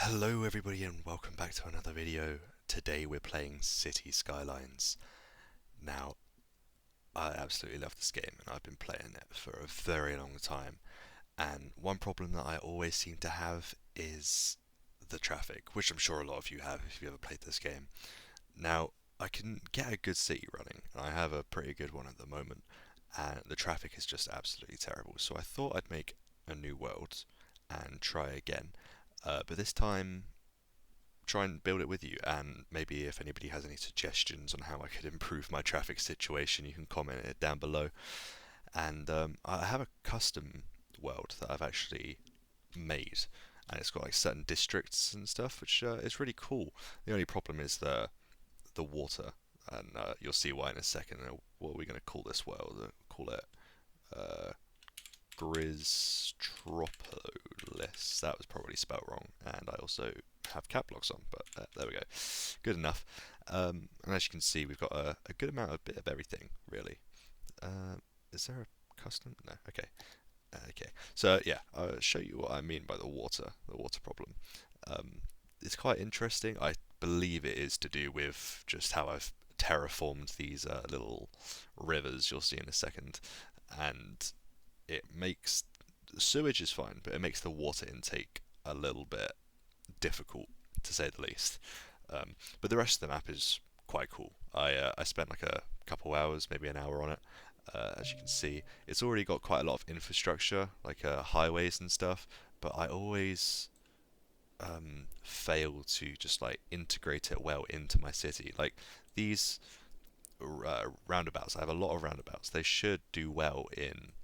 Hello everybody and welcome back to another video. Today we're playing City Skylines. Now, I absolutely love this game and I've been playing it for a very long time. And one problem that I always seem to have is the traffic, which I'm sure a lot of you have if you've ever played this game. Now, I can get a good city running, and I have a pretty good one at the moment, and the traffic is just absolutely terrible. So I thought I'd make a new world and try again. But this time try and build it with you. And maybe if anybody has any suggestions on how I could improve my traffic situation, you can comment it down below. And I have a custom world that I've actually made, and it's got like certain districts and stuff, which is really cool. The only problem is the water, and you'll see why in a second. What are we going to call this world? Call it uh, Gristropolis. That was probably spelt wrong, and I also have cap locks on, but there we go. Good enough. And as you can see, we've got a good amount of bit of everything, really. Is there a custom? No. Okay. Okay. So yeah, I'll show you what I mean by the water problem. It's quite interesting. I believe it is to do with just how I've terraformed these little rivers you'll see in a second, and it makes sewage is fine, but it makes the water intake a little bit difficult to say the least. But the rest of the map is quite cool. I spent like a couple hours, maybe an hour on it. As you can see, it's already got quite a lot of infrastructure, like highways and stuff. But I always fail to just like integrate it well into my city. Like these roundabouts, I have a lot of roundabouts. They should do well in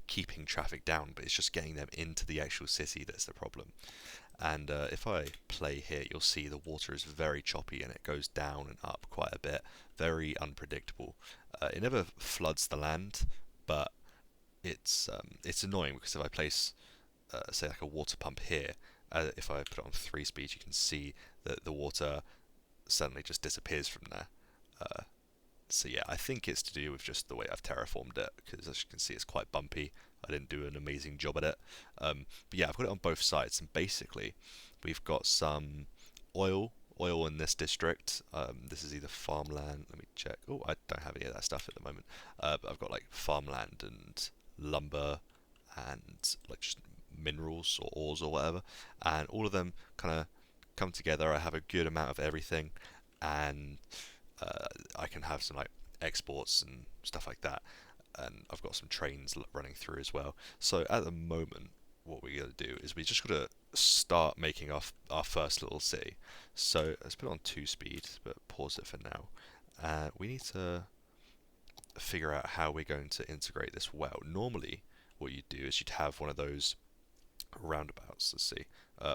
keeping traffic down, but it's just getting them into the actual city that's the problem. And if I play here, you'll see the water is very choppy and it goes down and up quite a bit, very unpredictable. It never floods the land, but it's annoying because if I place, say, like a water pump here, if I put it on 3 speed, you can see that the water suddenly just disappears from there. Uh, so yeah, I think it's to do with just the way I've terraformed it, because as you can see, it's quite bumpy. I didn't do an amazing job at it. But yeah, I've got it on both sides, and basically, we've got some oil in this district. This is either farmland. Let me check. Oh, I don't have any of that stuff at the moment. But I've got like farmland and lumber and like just minerals or ores or whatever, and all of them kind of come together. I have a good amount of everything, and I can have some like exports and stuff like that, and I've got some trains running through as well. So at the moment, what we're gonna do is we just gotta start making our first little city. So let's put it on 2 speed, but pause it for now. We need to figure out how we're going to integrate this well. Normally, what you'd do is you'd have one of those roundabouts. Let's see.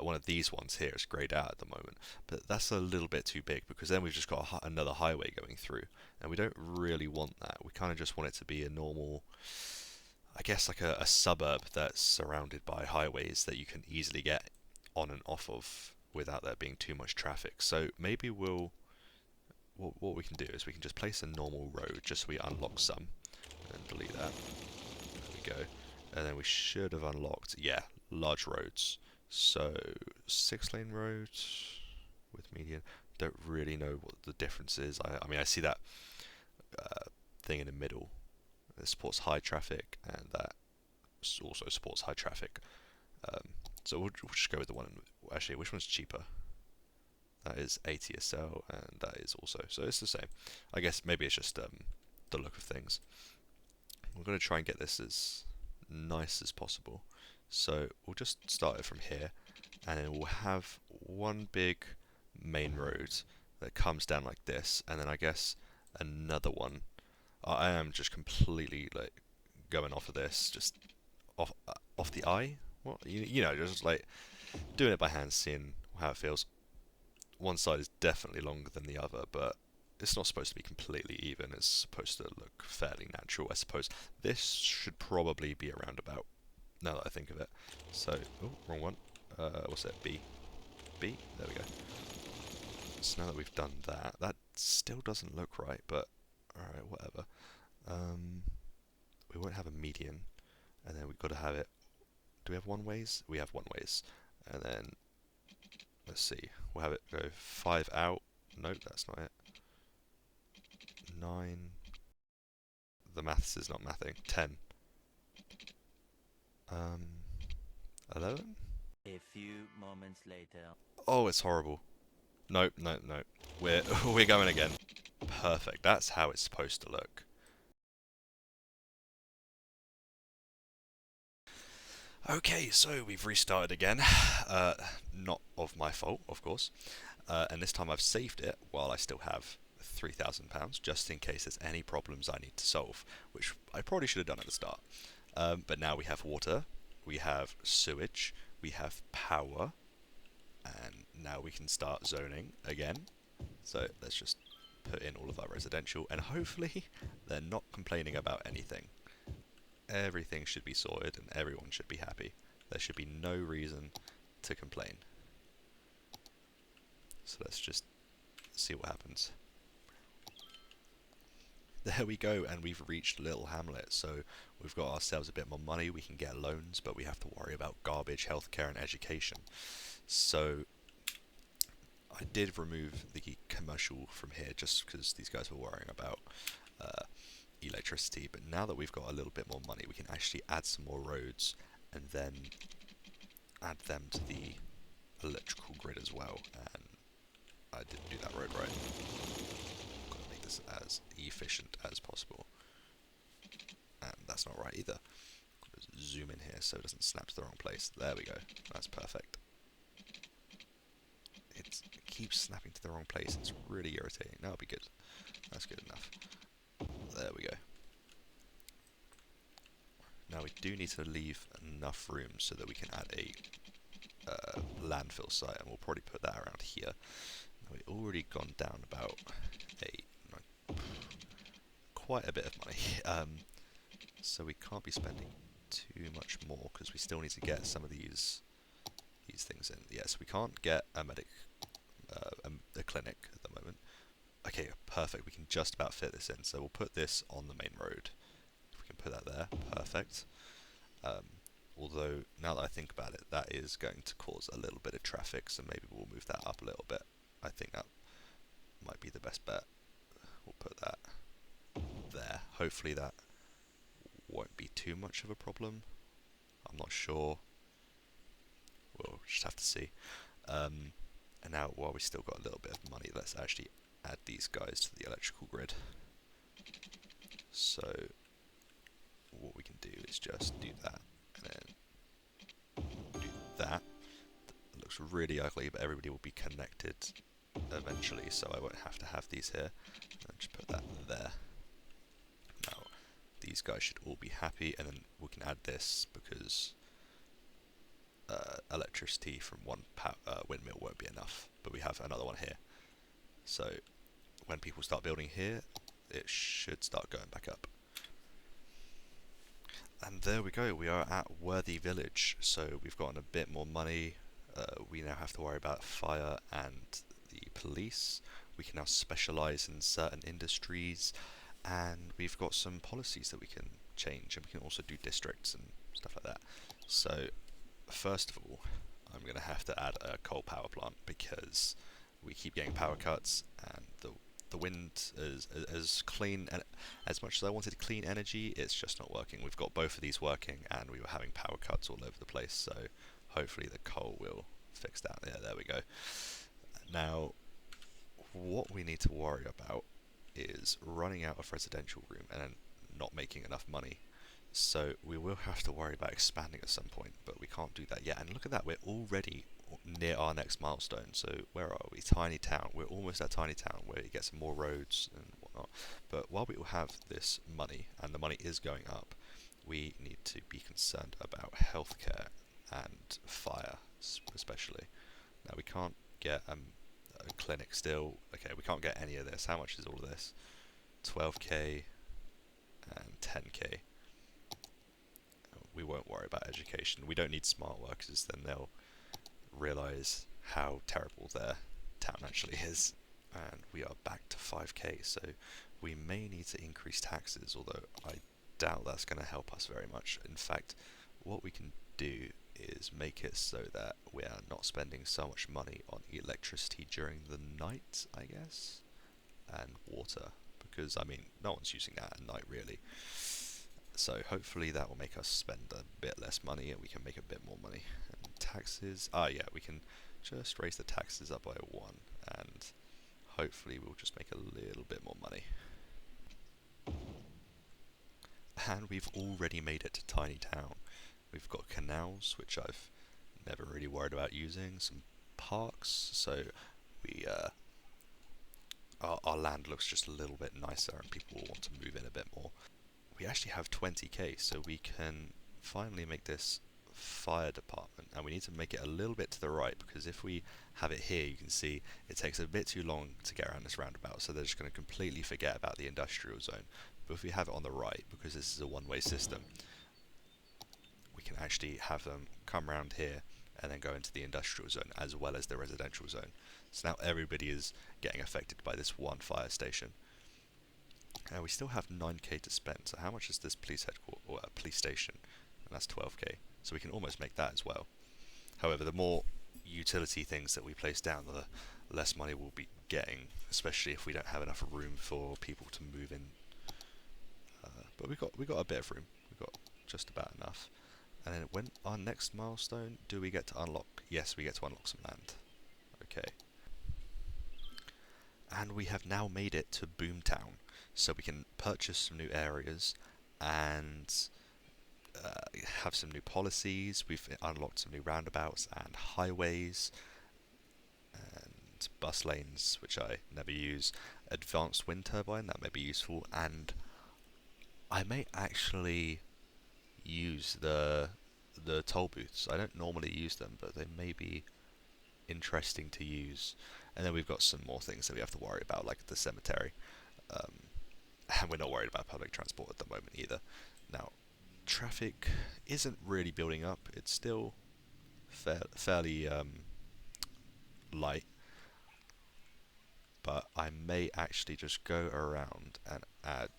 One of these ones here is greyed out at the moment, but that's a little bit too big because then we've just got another highway going through, and we don't really want that. We kind of just want it to be a normal, I guess, like a suburb that's surrounded by highways that you can easily get on and off of without there being too much traffic. So maybe what we can do is we can just place a normal road just so we unlock some, and delete that. There we go. And then we should have unlocked, yeah, large roads. So 6 lane roads with median. Don't really know what the difference is. I mean, I see that thing in the middle. It supports high traffic, and that also supports high traffic. So we'll just go with the one. Actually, which one's cheaper? That is ATSL, and that is also. So it's the same. I guess maybe it's just the look of things. We're going to try and get this as nice as possible. So we'll just start it from here, and then we'll have one big main road that comes down like this, and then I guess another one. I am just completely like going off of this, just off the eye. What you know, just like doing it by hand, seeing how it feels. One side is definitely longer than the other, but it's not supposed to be completely even. It's supposed to look fairly natural, I suppose. This should probably be a roundabout, now that I think of it. So, oh, wrong one. What's that? B. B? There we go. So now that we've done that, that still doesn't look right, but alright, whatever. We won't have a median, and then we've got to have it. Do we have one ways? We have one ways. And then let's see. We'll have it go 5 out. Nope, that's not it. 9. The maths is not mathing. 10. 11? A few moments later. Oh, it's horrible. Nope, nope, nope. We're going again. Perfect. That's how it's supposed to look. Okay, so we've restarted again. Not of my fault, of course. And this time I've saved it while I still have £3,000, just in case there's any problems I need to solve, which I probably should have done at the start. But now we have water, we have sewage, we have power, and now we can start zoning again. So let's just put in all of our residential, and hopefully they're not complaining about anything. Everything should be sorted and everyone should be happy. There should be no reason to complain. So let's just see what happens. There we go, and we've reached Little Hamlet, so we've got ourselves a bit more money, we can get loans, but we have to worry about garbage, healthcare and education. So I did remove the commercial from here just because these guys were worrying about electricity, but now that we've got a little bit more money, we can actually add some more roads and then add them to the electrical grid as well. And I didn't do that road right. I'm going to make this as efficient as possible. And that's not right either. Just zoom in here so it doesn't snap to the wrong place. There we go. That's perfect. It keeps snapping to the wrong place. It's really irritating. That'll be good. That's good enough. There we go. Now we do need to leave enough room so that we can add a landfill site, and we'll probably put that around here. Now we've already gone down about quite a bit of money, so we can't be spending too much more because we still need to get some of these things in. Yes, we can't get a a clinic at the moment. Okay, perfect. We can just about fit this in. So we'll put this on the main road. If we can put that there, perfect. Although, now that I think about it, that is going to cause a little bit of traffic, so maybe we'll move that up a little bit. I think that might be the best bet. We'll put that there. Hopefully that won't be too much of a problem. I'm not sure. We'll just have to see. And now, while we still got a little bit of money, let's actually add these guys to the electrical grid. So what we can do is just do that, and then do that. It looks really ugly, but everybody will be connected eventually, so I won't have to have these here. And just put that there. Now these guys should all be happy, and then we can add this because electricity from one windmill won't be enough, but we have another one here. So when people start building here, it should start going back up. And there we go, we are at Worthy Village, so we've gotten a bit more money. We now have to worry about fire and the police. We can now specialise in certain industries, and we've got some policies that we can change, and we can also do districts and stuff like that. So first of all, I'm going to have to add a coal power plant because we keep getting power cuts, and the wind is as clean, and as much as I wanted clean energy, it's just not working. We've got both of these working, and we were having power cuts all over the place, so hopefully the coal will fix that. Yeah, there we go. Now, what we need to worry about is running out of residential room and not making enough money. So we will have to worry about expanding at some point, but we can't do that yet. And look at that, we're already near our next milestone. So where are we? Tiny town. We're almost at tiny town where you get some more roads and whatnot. But while we will have this money, and the money is going up, we need to be concerned about healthcare and fire, especially. Now we can't get a clinic still. Okay, we can't get any of this. How much is all of this? 12k and 10k. We won't worry about education. We don't need smart workers, then they'll realise how terrible their town actually is. And we are back to 5k, so we may need to increase taxes, although I doubt that's going to help us very much. In fact, what we can do is make it so that we are not spending so much money on electricity during the night, I guess, and water, because I mean no one's using that at night really. So hopefully that will make us spend a bit less money and we can make a bit more money. And taxes, yeah, we can just raise the taxes up by 1 and hopefully we'll just make a little bit more money. And we've already made it to Tiny Town. We've got canals, which I've never really worried about using, some parks, so we our land looks just a little bit nicer and people will want to move in a bit more. We actually have 20k, so we can finally make this fire department, and we need to make it a little bit to the right, because if we have it here, you can see it takes a bit too long to get around this roundabout, so they're just going to completely forget about the industrial zone. But if we have it on the right, because this is a one-way system, we can actually have them come around here and then go into the industrial zone as well as the residential zone. So now everybody is getting affected by this one fire station. We still have 9k to spend, so how much is this police headquarters, or police station? And that's 12k, so we can almost make that as well. However, the more utility things that we place down, the less money we'll be getting, especially if we don't have enough room for people to move in. But we got a bit of room. We got just about enough. And then when our next milestone, do we get to unlock? Yes, we get to unlock some land. Okay. And we have now made it to Boomtown, so we can purchase some new areas and have some new policies. We've unlocked some new roundabouts and highways and bus lanes, which I never use. Advanced wind turbine, that may be useful, and I may actually use the toll booths. I don't normally use them, but they may be interesting to use. And then we've got some more things that we have to worry about, like the cemetery. And we're not worried about public transport at the moment either. Now, traffic isn't really building up. It's still fairly light. But I may actually just go around and add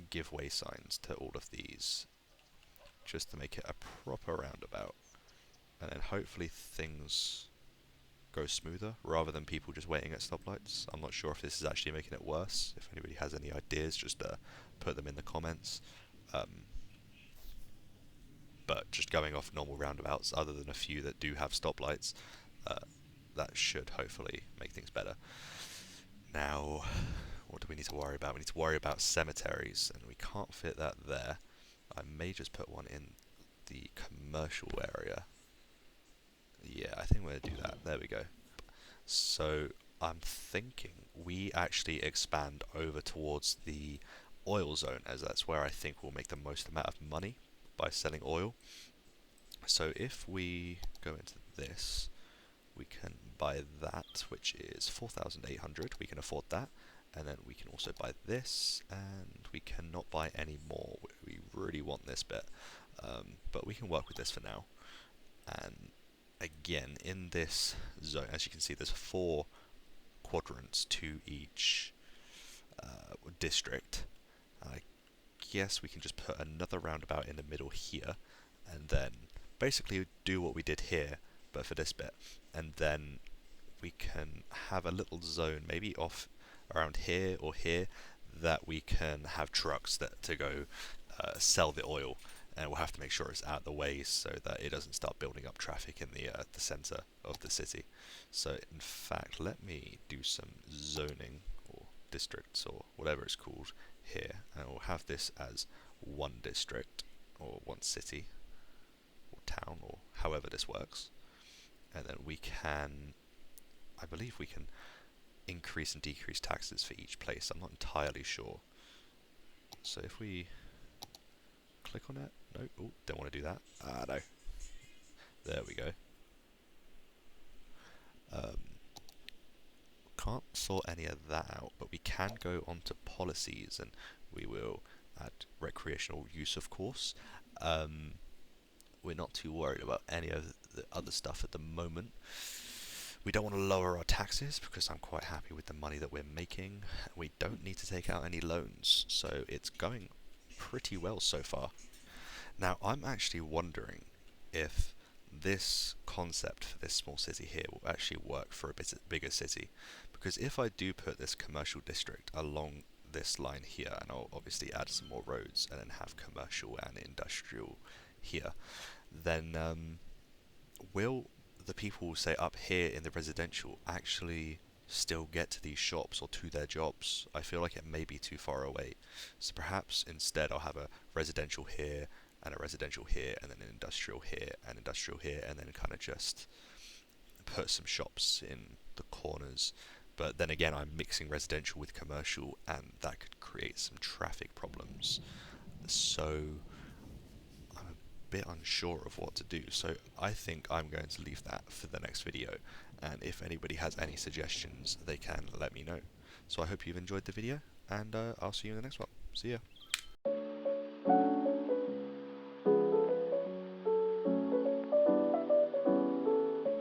giveaway signs to all of these, just to make it a proper roundabout. And then hopefully things go smoother, rather than people just waiting at stoplights. I'm not sure if this is actually making it worse. If anybody has any ideas, just put them in the comments. But just going off normal roundabouts, other than a few that do have stoplights, that should hopefully make things better. Now, what do we need to worry about? We need to worry about cemeteries, and we can't fit that there. I may just put one in the commercial area. Yeah, I think we're going to do that. There we go. So I'm thinking we actually expand over towards the oil zone, as that's where I think we'll make the most amount of money by selling oil. So if we go into this, we can buy that, which is 4,800. We can afford that. And then we can also buy this, and we cannot buy any more. We really want this bit, but we can work with this for now. And again, in this zone, as you can see, there's 4 quadrants to each district. I guess we can just put another roundabout in the middle here, and then basically do what we did here, but for this bit. And then we can have a little zone, maybe off around here or here, that we can have trucks to go sell the oil, and we'll have to make sure it's out of the way so that it doesn't start building up traffic in the center of the city. So in fact, let me do some zoning, or districts, or whatever it's called here, and we'll have this as one district or one city or town, or however this works. And then we can, I believe we can increase and decrease taxes for each place. I'm not entirely sure. So if we click on it, no, oh, don't want to do that. No. There we go. Can't sort any of that out, but we can go on to policies, and we will add recreational use, of course. We're not too worried about any of the other stuff at the moment. We don't want to lower our taxes because I'm quite happy with the money that we're making. We don't need to take out any loans, so it's going pretty well so far. Now, I'm actually wondering if this concept for this small city here will actually work for a bit bigger city. Because if I do put this commercial district along this line here, and I'll obviously add some more roads and then have commercial and industrial here, then will the people, say, up here in the residential actually still get to these shops or to their jobs? I feel like it may be too far away. So perhaps instead I'll have a residential here and a residential here and then an industrial here and industrial here, and then kind of just put some shops in the corners. But then again, I'm mixing residential with commercial, and that could create some traffic problems. So I'm a bit unsure of what to do. So I think I'm going to leave that for the next video. And if anybody has any suggestions, they can let me know. So I hope you've enjoyed the video, and I'll see you in the next one. See ya.